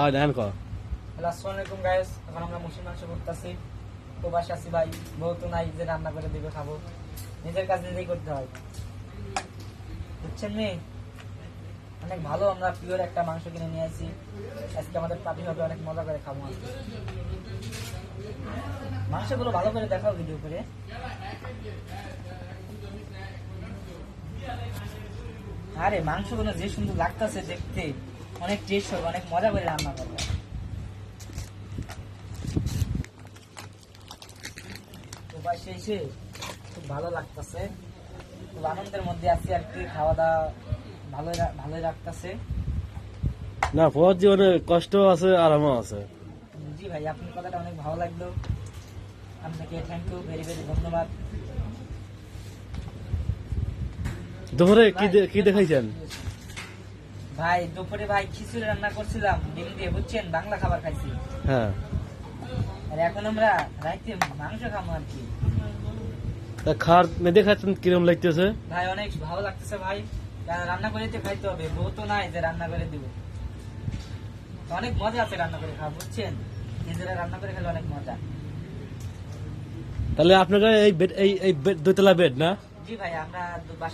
Hello, আসসালামু আলাইকুম guys. এখন আমরা মুসলিম মাংস করতেছি। প্রবাসী আছি ভাই, বউ তো নাই যে রান্না করে দিবে খাবো, নিজের কাজ নিজেই করতে হয়, বুঝছেন নি? অনেক ভালো, আমরা পিওর একটা মাংস কিনে নিয়ে আসি। আজকে আমাদের পার্টি হবে, অনেক মজা করে খাবো আজকে। মাংসগুলো ভালো করে দেখাও ভিডিও করে। আরে মাংসগুলো যে সুন্দর লাগতেছে দেখতে, অনেক টেস্ট হবে, অনেক মজা করে রান্না করবে। প্রবাসে এসে খুব ভালো লাগতেছে, খুব আনন্দের মধ্যে আছি আর কি। খাওয়া দাওয়া ভালোই লাগতেছে। না প্রবাস জীবনে কষ্ট আছে, আরামও আছে। জি ভাই, আপনার কথাটা অনেক ভালো লাগলো, আপনাকে থ্যাংক ইউ, ভেরি ভেরি ধন্যবাদ। দুপুরে কি দেখাইছেন? ভাই দুপুরে ভাই খিচুড়ি রান্না করছিলাম ডিম দিয়ে, বুঝছেন, বাংলা খাবার খাইছি। হ্যাঁ, আর এখন আমরা রাইতে মাংস খাবো আর কি। খার মেদে খাচ্ছেন, কিরম লাগতেছে? ভাই অনেক ভালো লাগতেছে ভাই, কারণ রান্না করে তো খাইতে হবে, বউ তো নাই যে রান্না করে দিব। অনেক মজা আছে রান্না করে খাওয়া, বুঝছেন, নিজেরা রান্না করে খেলে অনেক মজা। তাহলে আপনারা এই দোতলা বেড না? জি ভাই, আমরা বাসা